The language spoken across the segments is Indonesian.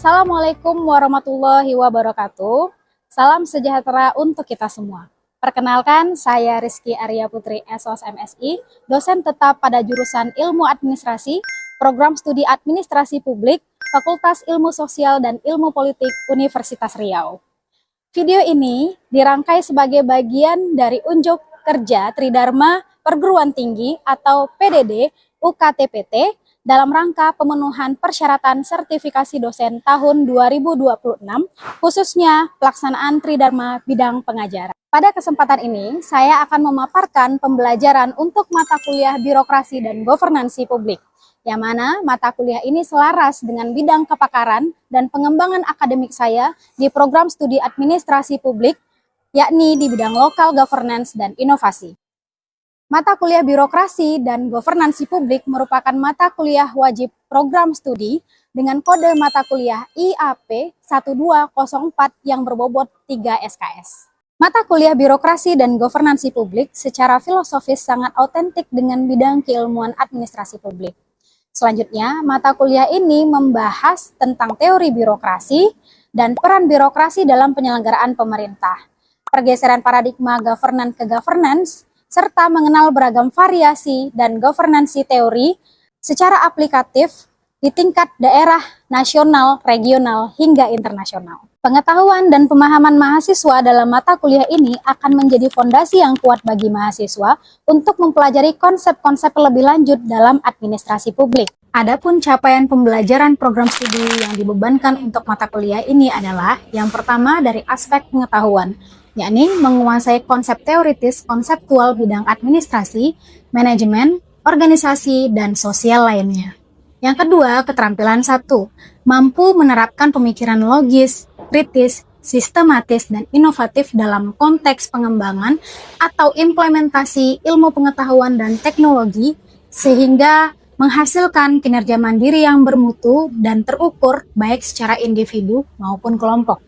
Assalamualaikum warahmatullahi wabarakatuh. Salam sejahtera untuk kita semua. Perkenalkan, saya Rizky Arya Putri SOS MSI, dosen tetap pada jurusan Ilmu Administrasi, Program Studi Administrasi Publik, Fakultas Ilmu Sosial dan Ilmu Politik Universitas Riau. Video ini dirangkai sebagai bagian dari unjuk kerja Tridharma Perguruan Tinggi atau PDD UKTPT dalam rangka pemenuhan persyaratan sertifikasi dosen tahun 2026, khususnya pelaksanaan Tridharma bidang pengajaran. Pada kesempatan ini, saya akan memaparkan pembelajaran untuk mata kuliah Birokrasi dan Governansi Publik, yang mana mata kuliah ini selaras dengan bidang kepakaran dan pengembangan akademik saya di program studi administrasi publik, yakni di bidang Local Governance dan Inovasi. Mata kuliah Birokrasi dan Governansi Publik merupakan mata kuliah wajib program studi dengan kode mata kuliah IAP 1204 yang berbobot 3 SKS. Mata kuliah Birokrasi dan Governansi Publik secara filosofis sangat autentik dengan bidang keilmuan administrasi publik. Selanjutnya, mata kuliah ini membahas tentang teori birokrasi dan peran birokrasi dalam penyelenggaraan pemerintah, pergeseran paradigma governance ke governance, serta mengenal beragam variasi dan governansi teori secara aplikatif di tingkat daerah, nasional, regional, hingga internasional. Pengetahuan dan pemahaman mahasiswa dalam mata kuliah ini akan menjadi fondasi yang kuat bagi mahasiswa untuk mempelajari konsep-konsep lebih lanjut dalam administrasi publik. Adapun capaian pembelajaran program studi yang dibebankan untuk mata kuliah ini adalah yang pertama dari aspek pengetahuan, yakni menguasai konsep teoritis konseptual bidang administrasi, manajemen, organisasi, dan sosial lainnya. Yang kedua, keterampilan 1, mampu menerapkan pemikiran logis, kritis, sistematis, dan inovatif dalam konteks pengembangan atau implementasi ilmu pengetahuan dan teknologi sehingga menghasilkan kinerja mandiri yang bermutu dan terukur baik secara individu maupun kelompok.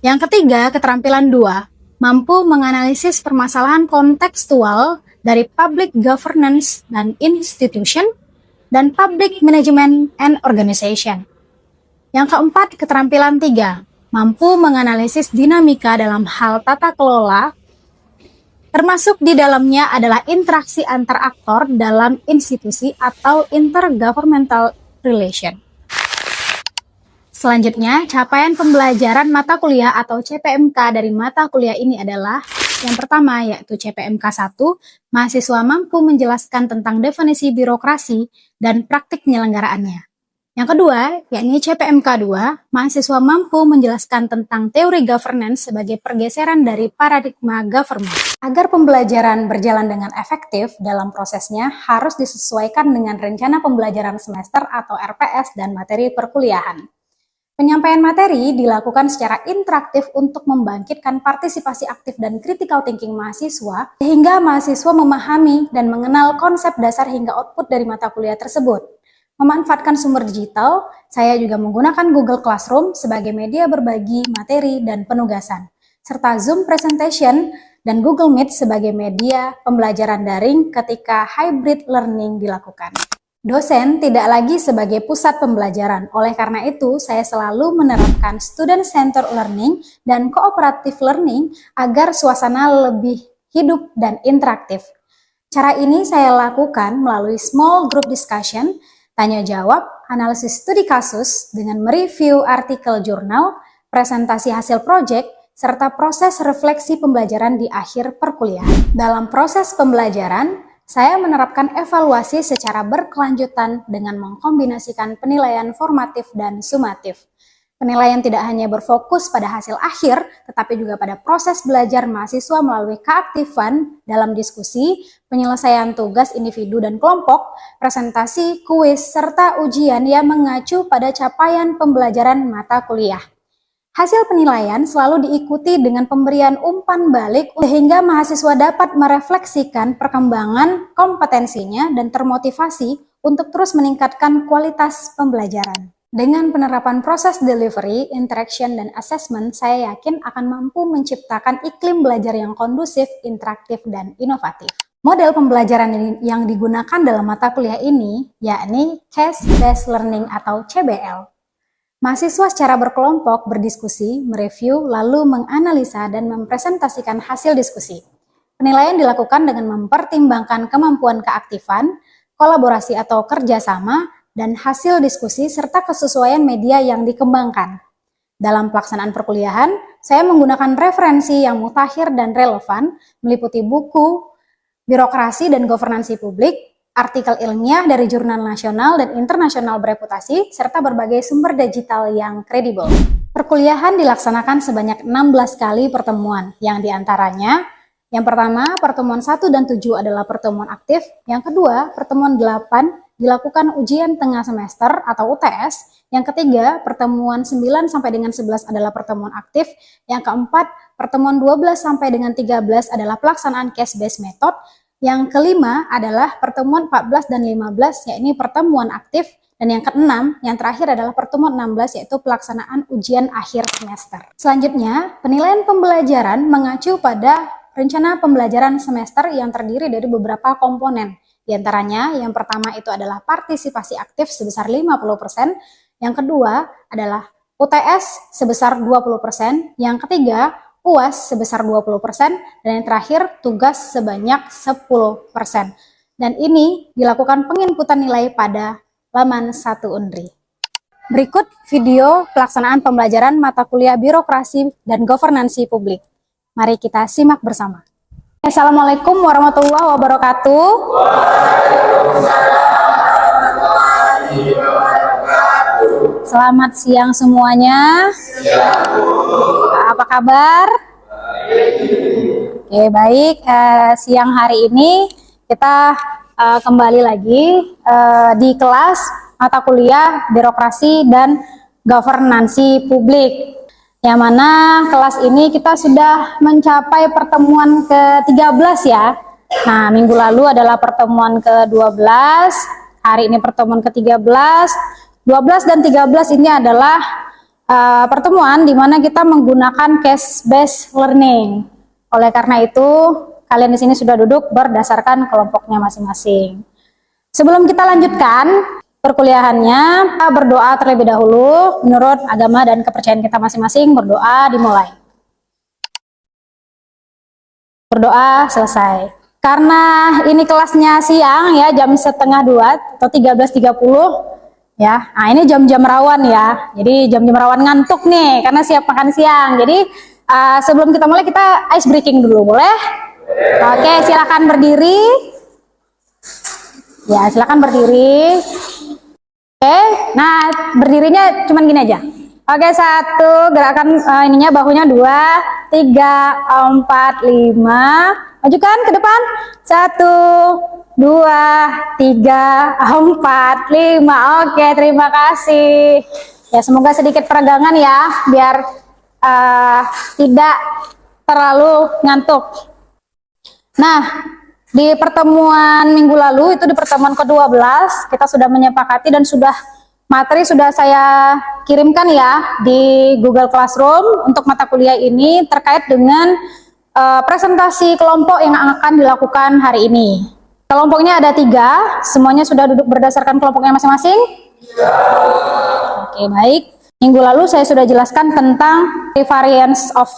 Yang ketiga, keterampilan 2, mampu menganalisis permasalahan kontekstual dari public governance dan institution dan public management and organization. Yang keempat, keterampilan 3, mampu menganalisis dinamika dalam hal tata kelola, termasuk di dalamnya adalah interaksi antar aktor dalam institusi atau intergovernmental relation. Selanjutnya, capaian pembelajaran mata kuliah atau CPMK dari mata kuliah ini adalah yang pertama yaitu CPMK 1, mahasiswa mampu menjelaskan tentang definisi birokrasi dan praktik penyelenggaraannya. Yang kedua, yakni CPMK 2, mahasiswa mampu menjelaskan tentang teori governance sebagai pergeseran dari paradigma government. Agar pembelajaran berjalan dengan efektif dalam prosesnya harus disesuaikan dengan rencana pembelajaran semester atau RPS dan materi perkuliahan. Penyampaian materi dilakukan secara interaktif untuk membangkitkan partisipasi aktif dan critical thinking mahasiswa, sehingga mahasiswa memahami dan mengenal konsep dasar hingga output dari mata kuliah tersebut. Memanfaatkan sumber digital, saya juga menggunakan Google Classroom sebagai media berbagi materi dan penugasan, serta Zoom Presentation dan Google Meet sebagai media pembelajaran daring ketika hybrid learning dilakukan. Dosen tidak lagi sebagai pusat pembelajaran, oleh karena itu saya selalu menerapkan student-centered learning dan cooperative learning agar suasana lebih hidup dan interaktif. Cara ini saya lakukan melalui small group discussion, tanya jawab, analisis studi kasus dengan mereview artikel jurnal, presentasi hasil proyek, serta proses refleksi pembelajaran di akhir perkuliahan. Dalam proses pembelajaran, saya menerapkan evaluasi secara berkelanjutan dengan mengkombinasikan penilaian formatif dan sumatif. Penilaian tidak hanya berfokus pada hasil akhir, tetapi juga pada proses belajar mahasiswa melalui keaktifan dalam diskusi, penyelesaian tugas individu dan kelompok, presentasi, kuis, serta ujian yang mengacu pada capaian pembelajaran mata kuliah. Hasil penilaian selalu diikuti dengan pemberian umpan balik sehingga mahasiswa dapat merefleksikan perkembangan kompetensinya dan termotivasi untuk terus meningkatkan kualitas pembelajaran. Dengan penerapan proses delivery, interaction, dan assessment, saya yakin akan mampu menciptakan iklim belajar yang kondusif, interaktif, dan inovatif. Model pembelajaran yang digunakan dalam mata kuliah ini yakni Case Based Learning atau CBL. Mahasiswa secara berkelompok berdiskusi, mereview, lalu menganalisa dan mempresentasikan hasil diskusi. Penilaian dilakukan dengan mempertimbangkan kemampuan keaktifan, kolaborasi atau kerjasama, dan hasil diskusi serta kesesuaian media yang dikembangkan. Dalam pelaksanaan perkuliahan, saya menggunakan referensi yang mutakhir dan relevan, meliputi buku, birokrasi dan governansi publik, artikel ilmiah dari jurnal nasional dan internasional bereputasi, serta berbagai sumber digital yang kredibel. Perkuliahan dilaksanakan sebanyak 16 kali pertemuan, yang diantaranya yang pertama, pertemuan 1 dan 7 adalah pertemuan aktif. Yang kedua, pertemuan 8 dilakukan ujian tengah semester atau UTS. Yang ketiga, pertemuan 9 sampai dengan 11 adalah pertemuan aktif. Yang keempat, pertemuan 12 sampai dengan 13 adalah pelaksanaan case-based method. Yang kelima adalah pertemuan 14 dan 15, yakni pertemuan aktif. Dan yang keenam, yang terakhir adalah pertemuan 16, yaitu pelaksanaan ujian akhir semester. Selanjutnya, penilaian pembelajaran mengacu pada rencana pembelajaran semester yang terdiri dari beberapa komponen. Di antaranya, yang pertama itu adalah partisipasi aktif sebesar 50%, yang kedua adalah UTS sebesar 20%, yang ketiga UAS sebesar 20%, dan yang terakhir tugas sebanyak 10%. Dan ini dilakukan penginputan nilai pada laman 1 Unri. Berikut video pelaksanaan pembelajaran mata kuliah birokrasi dan governansi publik. Mari kita simak bersama. Assalamualaikum warahmatullahi wabarakatuh. Selamat siang semuanya. Apa kabar? Oke, baik. Siang hari ini kita kembali lagi di kelas mata kuliah birokrasi dan governansi publik. Yang mana kelas ini kita sudah mencapai pertemuan ke-13 ya. Nah, minggu lalu adalah pertemuan ke-12, hari ini pertemuan ke-13. 12 dan 13 ini adalah pertemuan di mana kita menggunakan case-based learning. Oleh karena itu, kalian di sini sudah duduk berdasarkan kelompoknya masing-masing. Sebelum kita lanjutkan perkuliahannya, kita berdoa terlebih dahulu menurut agama dan kepercayaan kita masing-masing. Berdoa dimulai. Berdoa selesai. Karena ini kelasnya siang ya, jam setengah 2 atau 13.30 ya. Nah, ini jam-jam rawan ya. Jadi jam-jam rawan ngantuk nih karena siap makan siang. Jadi sebelum kita mulai kita ice breaking dulu, boleh? Oke, silakan berdiri. Ya, silakan berdiri. Oke, nah berdirinya cuman gini aja. Oke, 1, gerakan ininya bahunya 2, 3, 4, 5. Majukan ke depan. 1, 2, 3, 4, 5. Oke, terima kasih. Ya, semoga sedikit peregangan ya, biar tidak terlalu ngantuk. Nah, di pertemuan minggu lalu, itu di pertemuan ke-12, kita sudah menyepakati dan materi sudah saya kirimkan ya di Google Classroom untuk mata kuliah ini terkait dengan presentasi kelompok yang akan dilakukan hari ini. Kelompoknya ada 3, semuanya sudah duduk berdasarkan kelompoknya masing-masing? Ya. Oke, baik. Minggu lalu saya sudah jelaskan tentang variance of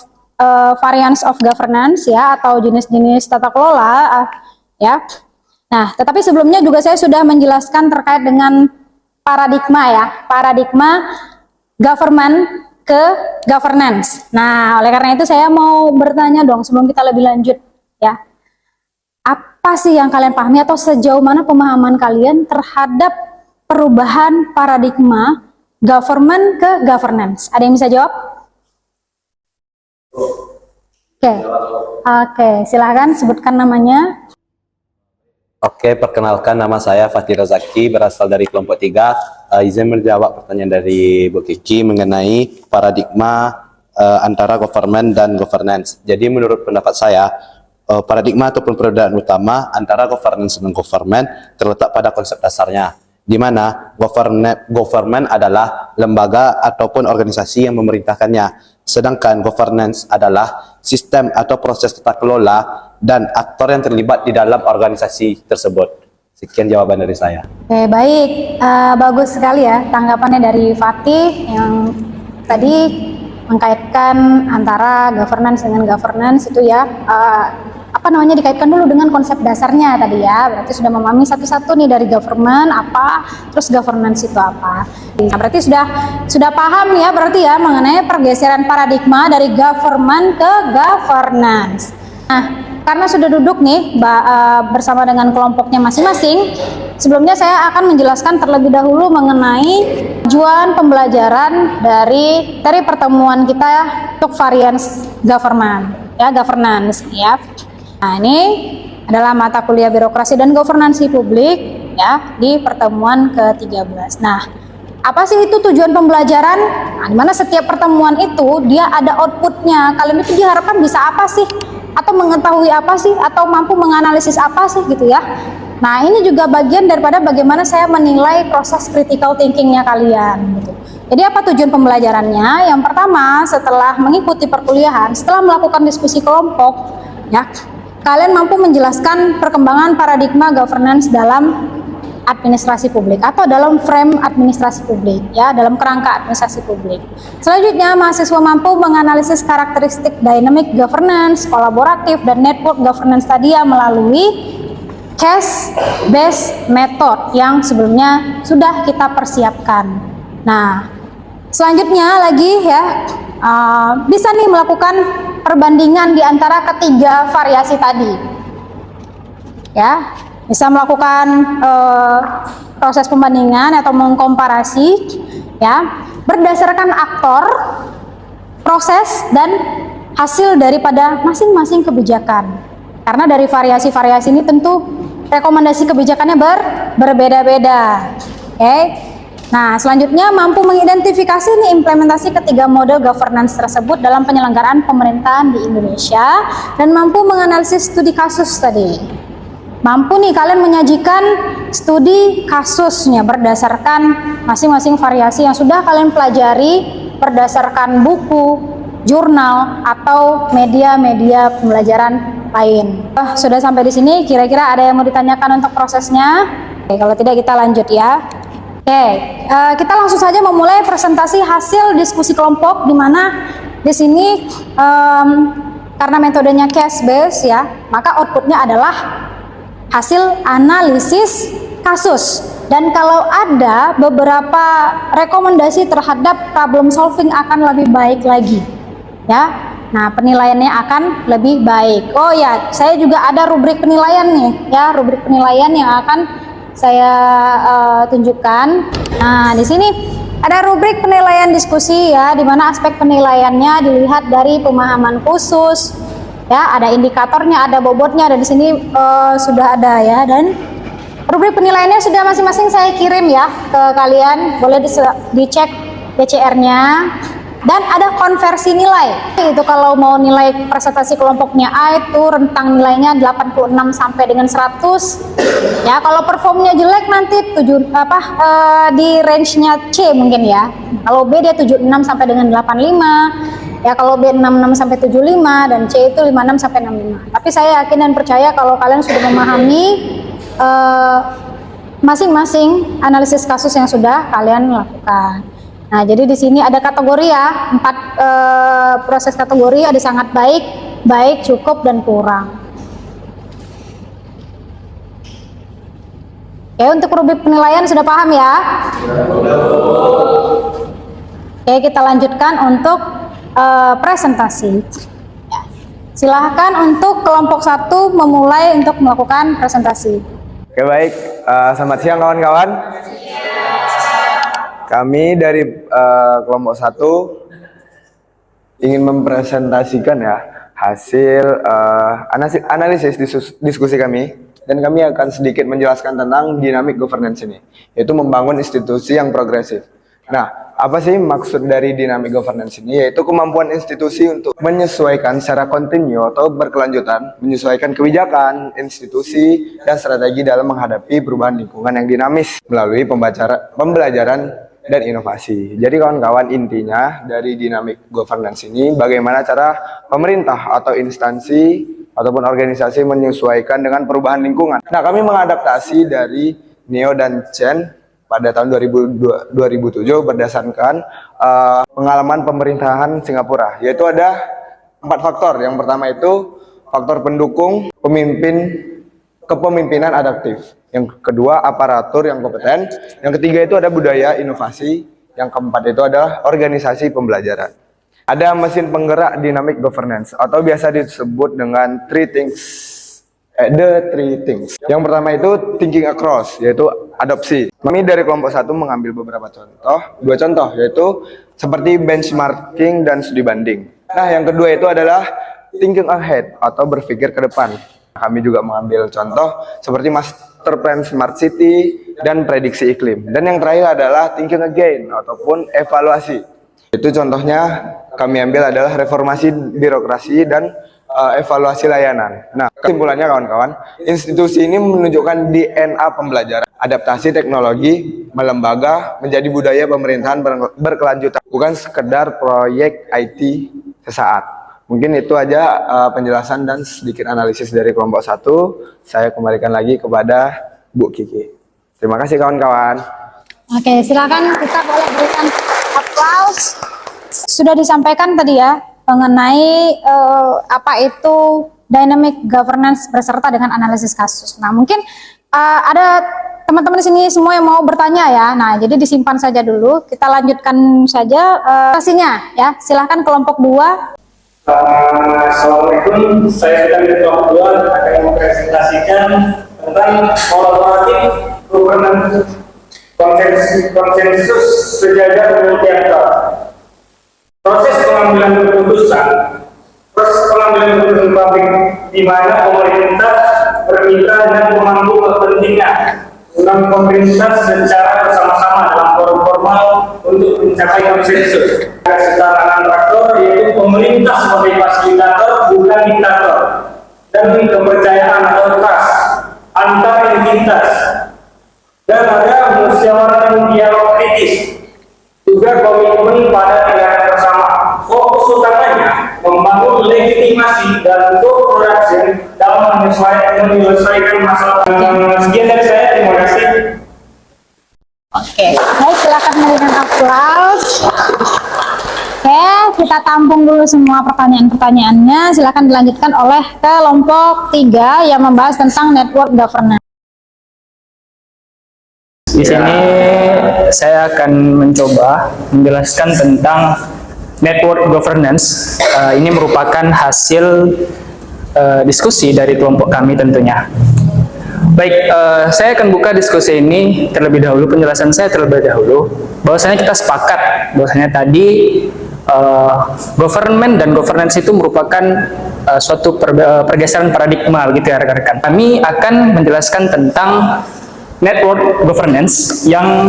governance ya, atau jenis-jenis tata kelola ya. Nah, tetapi sebelumnya juga saya sudah menjelaskan terkait dengan paradigma ya, paradigma government ke governance. Nah, oleh karena itu saya mau bertanya dong sebelum kita lebih lanjut ya. Apa sih yang kalian pahami atau sejauh mana pemahaman kalian terhadap perubahan paradigma government ke governance? Ada yang bisa jawab? Oke, silahkan sebutkan namanya. Oke, perkenalkan nama saya Fatih Razaki, berasal dari kelompok 3. Izin menjawab pertanyaan dari Bu Kiki mengenai paradigma antara government dan governance. Jadi menurut pendapat saya, paradigma ataupun perbedaan utama antara governance dan government terletak pada konsep dasarnya, di mana government adalah lembaga ataupun organisasi yang memerintahkannya, sedangkan governance adalah sistem atau proses tata kelola dan aktor yang terlibat di dalam organisasi tersebut. Sekian jawaban dari saya. Oke, baik. Bagus sekali ya tanggapannya dari Fatih yang tadi mengkaitkan antara governance dengan governance itu ya. Dikaitkan dulu dengan konsep dasarnya tadi ya. Berarti sudah memahami satu-satu nih dari government apa, terus governance itu apa. Nah, berarti sudah paham ya berarti ya mengenai pergeseran paradigma dari government ke governance. Nah, karena sudah duduk nih bersama dengan kelompoknya masing-masing, sebelumnya saya akan menjelaskan terlebih dahulu mengenai tujuan pembelajaran dari pertemuan kita untuk variance governance ya. Nah, ini adalah mata kuliah birokrasi dan governansi publik ya di pertemuan ke-13. Nah, apa sih itu tujuan pembelajaran? Nah, dimana setiap pertemuan itu dia ada outputnya. Kalian itu diharapkan bisa apa sih? Atau mengetahui apa sih? Atau mampu menganalisis apa sih gitu ya? Nah, ini juga bagian daripada bagaimana saya menilai proses critical thinkingnya kalian gitu. Jadi apa tujuan pembelajarannya? Yang pertama, setelah mengikuti perkuliahan, setelah melakukan diskusi kelompok, ya, kalian mampu menjelaskan perkembangan paradigma governance dalam administrasi publik atau dalam frame administrasi publik ya, dalam kerangka administrasi publik. Selanjutnya, mahasiswa mampu menganalisis karakteristik dynamic governance, kolaboratif dan network governance tadi ya melalui case based method yang sebelumnya sudah kita persiapkan. Nah, selanjutnya lagi ya, bisa nih melakukan perbandingan di antara ketiga variasi tadi ya, bisa melakukan proses pembandingan atau mengkomparasi ya berdasarkan aktor, proses dan hasil daripada masing-masing kebijakan, karena dari variasi-variasi ini tentu rekomendasi kebijakannya berbeda-beda. Oke. Nah, selanjutnya mampu mengidentifikasi nih implementasi ketiga model governance tersebut dalam penyelenggaraan pemerintahan di Indonesia dan mampu menganalisis studi kasus tadi. Mampu nih kalian menyajikan studi kasusnya berdasarkan masing-masing variasi yang sudah kalian pelajari berdasarkan buku, jurnal atau media-media pembelajaran lain. Sudah sampai di sini, kira-kira ada yang mau ditanyakan untuk prosesnya? Oke, kalau tidak kita lanjut ya. Oke, kita langsung saja memulai presentasi hasil diskusi kelompok, di mana di sini karena metodenya case based ya, maka outputnya adalah hasil analisis kasus. Dan kalau ada beberapa rekomendasi terhadap problem solving akan lebih baik lagi ya. Nah, penilaiannya akan lebih baik. Oh ya, saya juga ada rubrik penilaian nih ya, rubrik penilaian yang akan saya tunjukkan. Nah, di sini ada rubrik penilaian diskusi ya, di mana aspek penilaiannya dilihat dari pemahaman khusus ya, ada indikatornya, ada bobotnya, ada di sini sudah ada ya, dan rubrik penilaiannya sudah masing-masing saya kirim ya ke kalian, boleh dicek DCR-nya. Dan ada konversi nilai. Itu kalau mau nilai presentasi kelompoknya A itu rentang nilainya 86 sampai dengan 100. Ya, kalau performnya jelek nanti di range-nya C mungkin ya. Kalau B dia 76 sampai dengan 85. Ya, kalau B 66 sampai 75 dan C itu 56 sampai 65. Tapi saya yakin dan percaya kalau kalian sudah memahami masing-masing analisis kasus yang sudah kalian lakukan. Nah, jadi di sini ada kategori ya, 4 proses kategori, ada sangat baik, baik, cukup, dan kurang. Oke, untuk rubrik penilaian sudah paham ya? Oke, kita lanjutkan untuk presentasi. Silahkan untuk kelompok 1 memulai untuk melakukan presentasi. Oke, baik, selamat siang kawan-kawan. Kami dari kelompok 1 ingin mempresentasikan ya hasil analisis diskusi kami, dan kami akan sedikit menjelaskan tentang dynamic governance ini, yaitu membangun institusi yang progresif. Nah, apa sih maksud dari dynamic governance ini? Yaitu kemampuan institusi untuk menyesuaikan secara kontinu atau berkelanjutan, menyesuaikan kebijakan, institusi, dan strategi dalam menghadapi perubahan lingkungan yang dinamis melalui pembelajaran dan inovasi. Jadi kawan-kawan, intinya dari dynamic governance ini bagaimana cara pemerintah atau instansi ataupun organisasi menyesuaikan dengan perubahan lingkungan. Nah, kami mengadaptasi dari Neo dan Chen pada tahun 2007 berdasarkan pengalaman pemerintahan Singapura, yaitu ada 4 faktor. Yang pertama itu faktor pendukung kepemimpinan adaptif. Yang kedua, aparatur yang kompeten. Yang ketiga itu ada budaya inovasi. Yang keempat itu adalah organisasi pembelajaran. Ada mesin penggerak dynamic governance atau biasa disebut dengan the three things. Yang pertama itu thinking across, yaitu adopsi. Kami dari kelompok 1 mengambil beberapa dua contoh, yaitu seperti benchmarking dan studi banding. Nah, yang kedua itu adalah thinking ahead atau berpikir ke depan. Kami juga mengambil contoh seperti master plan smart city dan prediksi iklim. Dan yang terakhir adalah thinking again ataupun evaluasi. Itu contohnya kami ambil adalah reformasi birokrasi dan evaluasi layanan. Nah, kesimpulannya kawan-kawan, institusi ini menunjukkan DNA pembelajaran, adaptasi teknologi, melembaga, menjadi budaya pemerintahan berkelanjutan, bukan sekedar proyek IT sesaat. Mungkin itu aja penjelasan dan sedikit analisis dari kelompok 1. Saya kembalikan lagi kepada Bu Kiki. Terima kasih kawan-kawan. Oke, silakan kita boleh berikan aplaus. Sudah disampaikan tadi ya mengenai apa itu dynamic governance beserta dengan analisis kasus. Nah, mungkin ada teman-teman di sini semua yang mau bertanya ya. Nah, jadi disimpan saja dulu. Kita lanjutkan saja sesinya ya. Silakan kelompok 2. Assalamualaikum, saya sudah dari kelompok 2 akan mempresentasikan tentang kolaboratif governance konsensus sejajar multi-aktor. Proses pengambilan keputusan publik di mana pemerintah bermitra dan pemangku kepentingan dengan pemerintah secara bersama-sama dalam forum formal untuk mencapai konsensus. Kesetaraan aktor yaitu pemerintah sebagai fasilitator bukan diktator, dan kepercayaan atau trust antar entitas, dan ada musyawarah dan dialog kritis, juga komitmen pada tindakan bersama. Fokus utamanya membangun legitimasi dan co-production dalam menyelesaikan masalah. Sekian dari saya, terima kasih. Oke, baik, silakan memberikan aplaus. Oke, kita tampung dulu semua pertanyaan-pertanyaannya. Silakan dilanjutkan oleh kelompok 3 yang membahas tentang network governance. Di sini saya akan mencoba menjelaskan tentang network governance. Ini merupakan hasil diskusi dari kelompok kami tentunya. Baik, saya akan buka diskusi ini terlebih dahulu, penjelasan saya terlebih dahulu, bahwasanya kita sepakat bahwasanya tadi government dan governance itu merupakan suatu pergeseran paradigma gitu ya rekan-rekan. Kami akan menjelaskan tentang network governance yang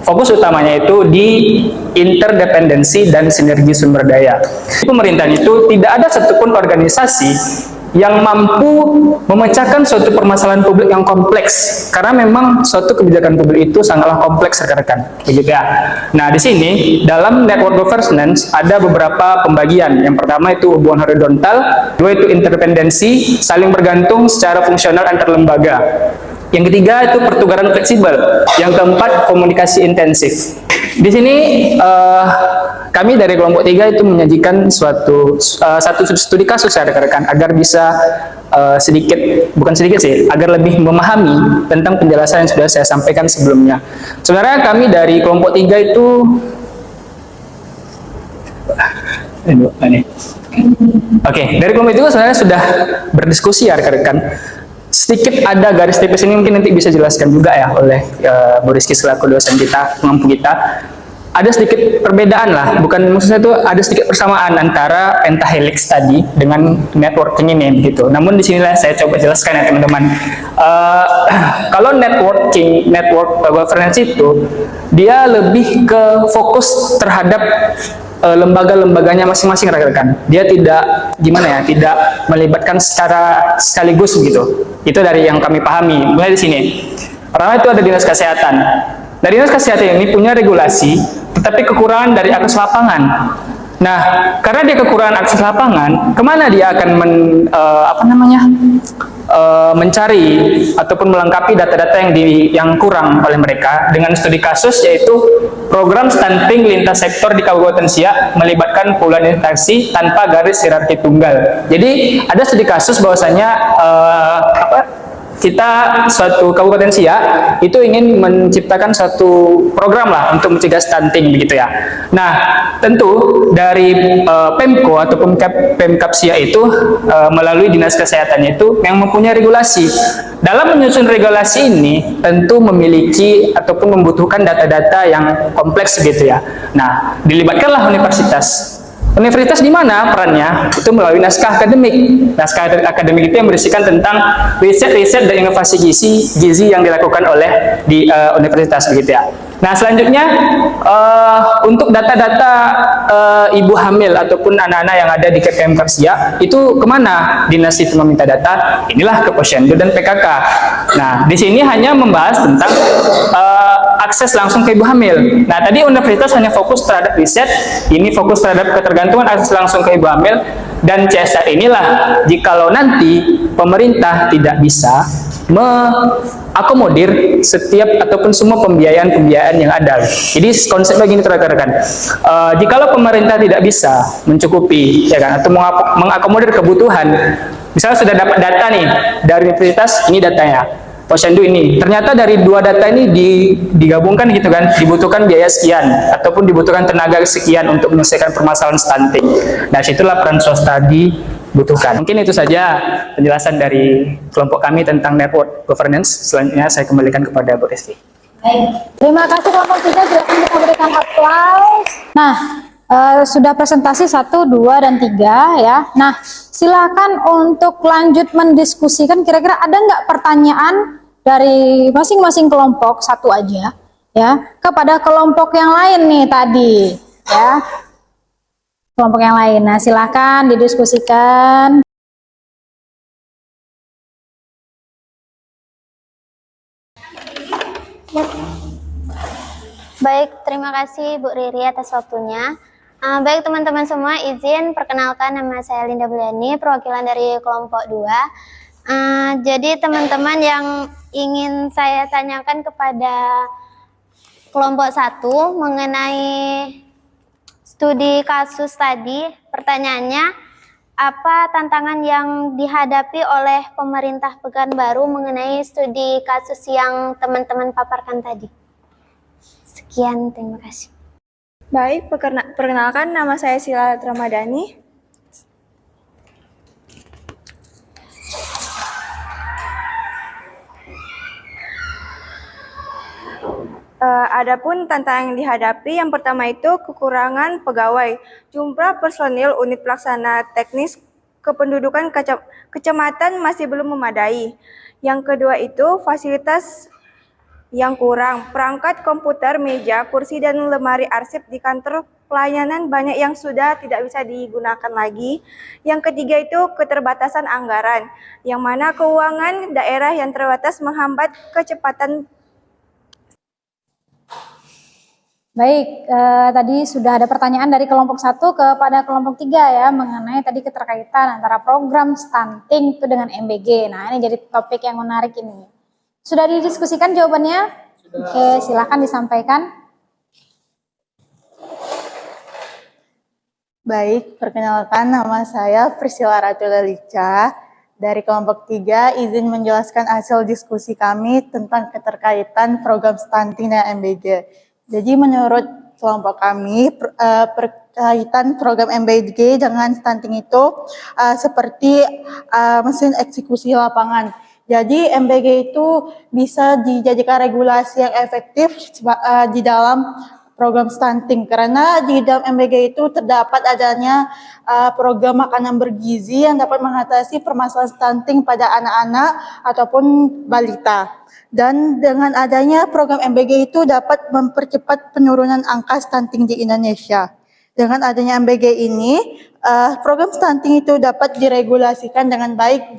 fokus utamanya itu di interdependensi dan sinergi sumber daya. Di pemerintahan itu tidak ada satupun organisasi yang mampu memecahkan suatu permasalahan publik yang kompleks, karena memang suatu kebijakan publik itu sangatlah kompleks rekan-rekan, begitu ya. Nah, di sini dalam network governance ada beberapa pembagian. Yang pertama itu hubungan horizontal, dua itu interdependensi, saling bergantung secara fungsional antar lembaga. Yang ketiga itu pertukaran fleksibel. Yang keempat komunikasi intensif. Di sini kami dari kelompok 3 itu menyajikan satu studi kasus ya rekan-rekan agar bisa agar lebih memahami tentang penjelasan yang sudah saya sampaikan sebelumnya. Sebenarnya kami dari kelompok 3 itu dari kelompok itu sebenarnya sudah berdiskusi ya rekan-rekan. Sedikit ada garis tipis ini mungkin nanti bisa jelaskan juga ya oleh Bu Rizky selaku dosen kita, pengampu kita. Ada sedikit perbedaan lah, bukan maksudnya itu ada sedikit persamaan antara pentahelix tadi dengan networking ini begitu. Namun di sinilah saya coba jelaskan ya teman-teman. Kalau network governance itu dia lebih ke fokus terhadap lembaga-lembaganya masing-masing rekan-rekan. Dia tidak tidak melibatkan secara sekaligus begitu. Itu dari yang kami pahami. Mulai di sini. Pertama itu ada dinas kesehatan. Dari dinas kesehatan ini punya regulasi, tetapi kekurangan dari akses lapangan. Nah, karena dia kekurangan akses lapangan, kemana dia akan mencari ataupun melengkapi data-data yang kurang oleh mereka dengan studi kasus, yaitu program stunting lintas sektor di Kabupaten Siak melibatkan puluhan instansi tanpa garis hierarki tunggal. Jadi ada studi kasus bahwasanya kita suatu Kabupaten Siak itu ingin menciptakan suatu program lah untuk mencegah stunting begitu ya. Nah, tentu dari Pemko ataupun Pemkab Siak itu melalui Dinas Kesehatannya itu yang mempunyai regulasi. Dalam menyusun regulasi ini tentu memiliki ataupun membutuhkan data-data yang kompleks begitu ya. Nah, dilibatkanlah universitas. Universitas di mana perannya? Itu melalui naskah akademik. Naskah akademik itu yang berisikan tentang riset-riset dan inovasi gizi yang dilakukan oleh di universitas begitu ya. Nah, selanjutnya untuk data-data ibu hamil ataupun anak-anak yang ada di Pemkab Siak itu kemana dinas itu meminta data? Inilah ke Posyandu dan PKK. Nah, di sini hanya membahas tentang akses langsung ke ibu hamil. Nah, tadi universitas hanya fokus terhadap riset, ini fokus terhadap ketergantungan akses langsung ke ibu hamil, dan CSR inilah jikalau nanti pemerintah tidak bisa mengakomodir setiap ataupun semua pembiayaan yang ada. Jadi konsepnya gini rekan-rekan, jikalau pemerintah tidak bisa mencukupi ya kan, atau mengakomodir kebutuhan, misalnya sudah dapat data nih dari universitas, ini datanya Posyandu ini, ternyata dari dua data ini digabungkan gitu kan, dibutuhkan biaya sekian ataupun dibutuhkan tenaga sekian untuk menyelesaikan permasalahan stunting. Nah, situlah peran swasta dibutuhkan. Mungkin itu saja penjelasan dari kelompok kami tentang network governance. Selanjutnya saya kembalikan kepada Bu Resti. Baik, terima kasih kelompok 3, silakan kita berikan aplaus. Nah, sudah presentasi 1, 2, dan 3 ya. Nah, silakan untuk lanjut mendiskusikan, kira-kira ada nggak pertanyaan dari masing-masing kelompok, satu aja ya, kepada kelompok yang lain nih tadi ya. Kelompok yang lain. Nah, silakan didiskusikan. Baik, terima kasih Bu Riri atas waktunya. Baik teman-teman semua, izin perkenalkan, nama saya Linda Buliani, perwakilan dari kelompok 2. Jadi teman-teman yang ingin saya tanyakan kepada kelompok 1 mengenai studi kasus tadi, pertanyaannya, apa tantangan yang dihadapi oleh pemerintah Pekanbaru mengenai studi kasus yang teman-teman paparkan tadi? Sekian, terima kasih. Baik, perkenalkan, nama saya Sila Ramadhani. Adapun tantangan yang dihadapi, yang pertama itu kekurangan pegawai. Jumlah personil unit pelaksana teknis kependudukan kecamatan masih belum memadai. Yang kedua itu fasilitas yang kurang, perangkat komputer, meja, kursi, dan lemari arsip di kantor pelayanan banyak yang sudah tidak bisa digunakan lagi. Yang ketiga itu keterbatasan anggaran, yang mana keuangan daerah yang terbatas menghambat kecepatan. Baik, tadi sudah ada pertanyaan dari kelompok 1 kepada kelompok 3 ya, mengenai tadi keterkaitan antara program stunting itu dengan MBG. Nah, ini jadi topik yang menarik ini. Sudah didiskusikan jawabannya? Sudah. Oke, silakan disampaikan. Baik, perkenalkan, nama saya Priscilla Ratulalica dari kelompok 3, izin menjelaskan hasil diskusi kami tentang keterkaitan program stunting dan MBG. Jadi menurut kelompok kami, perkaitan program MBG dengan stunting itu seperti mesin eksekusi lapangan. Jadi MBG itu bisa dijadikan regulasi yang efektif di dalam program stunting, karena di dalam MBG itu terdapat adanya program makanan bergizi yang dapat mengatasi permasalahan stunting pada anak-anak ataupun balita. Dan dengan adanya program MBG itu dapat mempercepat penurunan angka stunting di Indonesia. Dengan adanya MBG ini, program stunting itu dapat diregulasikan dengan baik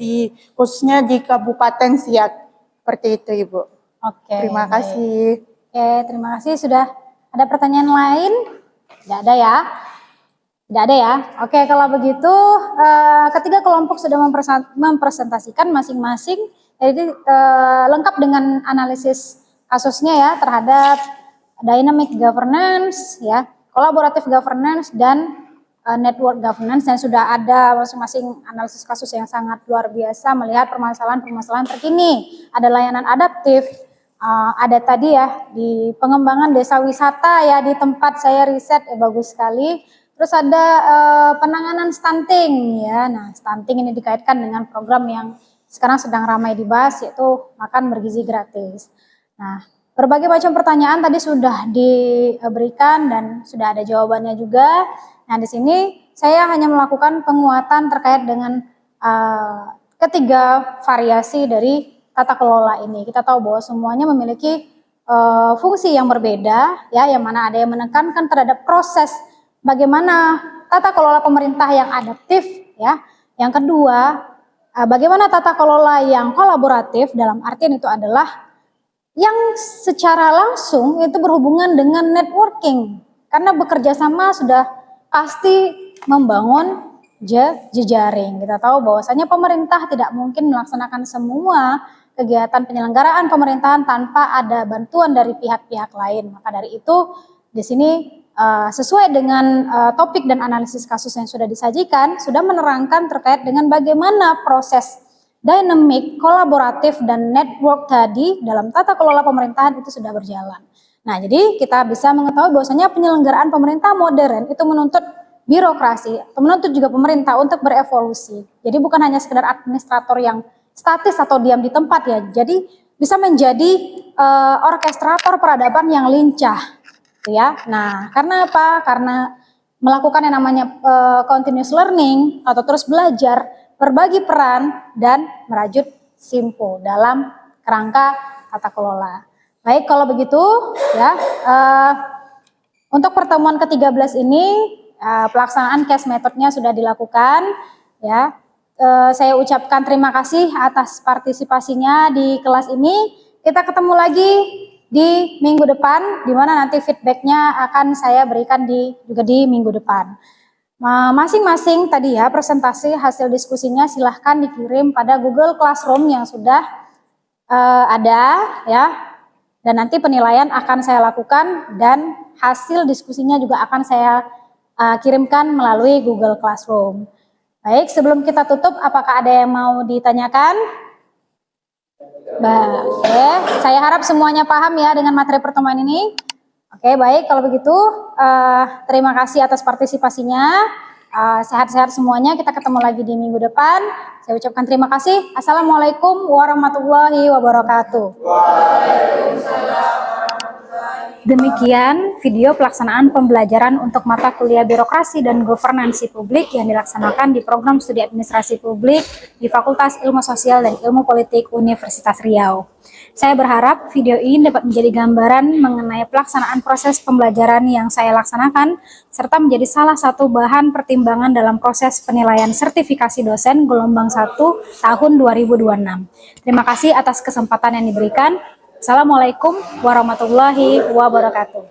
khususnya di Kabupaten Siak. Seperti itu, Ibu. Oke. Terima kasih. Oke, terima kasih. Sudah ada pertanyaan lain? Tidak ada ya? Tidak ada ya. Oke, kalau begitu ketiga kelompok sudah mempresentasikan masing-masing, jadi lengkap dengan analisis kasusnya ya terhadap dynamic governance, ya, collaborative governance dan network governance, dan sudah ada masing-masing analisis kasus yang sangat luar biasa melihat permasalahan-permasalahan terkini. Ada layanan adaptif, ada tadi ya di pengembangan desa wisata ya di tempat saya riset ya, bagus sekali. Terus ada penanganan stunting ya. Nah, stunting ini dikaitkan dengan program yang sekarang sedang ramai dibahas, yaitu makan bergizi gratis. Nah, berbagai macam pertanyaan tadi sudah diberikan dan sudah ada jawabannya juga. Nah, di sini saya hanya melakukan penguatan terkait dengan ketiga variasi dari tata kelola ini. Kita tahu bahwa semuanya memiliki fungsi yang berbeda, ya, yang mana ada yang menekankan terhadap proses bagaimana tata kelola pemerintah yang adaptif, ya. Yang kedua, bagaimana tata kelola yang kolaboratif, dalam artian itu adalah yang secara langsung itu berhubungan dengan networking, karena bekerja sama sudah pasti membangun jejaring. Kita tahu bahwasanya pemerintah tidak mungkin melaksanakan semua kegiatan penyelenggaraan pemerintahan tanpa ada bantuan dari pihak-pihak lain. Maka dari itu di sini sesuai dengan topik dan analisis kasus yang sudah disajikan, sudah menerangkan terkait dengan bagaimana proses dynamic, kolaboratif, dan network tadi dalam tata kelola pemerintahan itu sudah berjalan. Nah, jadi kita bisa mengetahui bahwasanya penyelenggaraan pemerintah modern itu menuntut birokrasi, atau menuntut juga pemerintah untuk berevolusi. Jadi bukan hanya sekedar administrator yang statis atau diam di tempat ya, jadi bisa menjadi orkestrator peradaban yang lincah, ya. Nah, karena apa? Karena melakukan yang namanya continuous learning atau terus belajar, berbagi peran dan merajut simpo dalam kerangka tata kelola. Baik, kalau begitu ya, untuk pertemuan ke-13 ini pelaksanaan case methodnya sudah dilakukan ya. Saya ucapkan terima kasih atas partisipasinya di kelas ini. Kita ketemu lagi di minggu depan, di mana nanti feedbacknya akan saya berikan juga di minggu depan. Masing-masing tadi ya presentasi hasil diskusinya silahkan dikirim pada Google Classroom yang sudah ada ya. Dan nanti penilaian akan saya lakukan dan hasil diskusinya juga akan saya kirimkan melalui Google Classroom. Baik, sebelum kita tutup, apakah ada yang mau ditanyakan? Oke, saya harap semuanya paham ya dengan materi pertemuan ini. Oke, baik, kalau begitu terima kasih atas partisipasinya. Sehat-sehat semuanya, kita ketemu lagi di minggu depan. Saya ucapkan terima kasih. Assalamualaikum warahmatullahi wabarakatuh. Demikian video pelaksanaan pembelajaran untuk mata kuliah birokrasi dan governansi publik yang dilaksanakan di program studi administrasi publik di Fakultas Ilmu Sosial dan Ilmu Politik Universitas Riau. Saya berharap video ini dapat menjadi gambaran mengenai pelaksanaan proses pembelajaran yang saya laksanakan, serta menjadi salah satu bahan pertimbangan dalam proses penilaian sertifikasi dosen gelombang 1 tahun 2026. Terima kasih atas kesempatan yang diberikan. Assalamualaikum warahmatullahi wabarakatuh.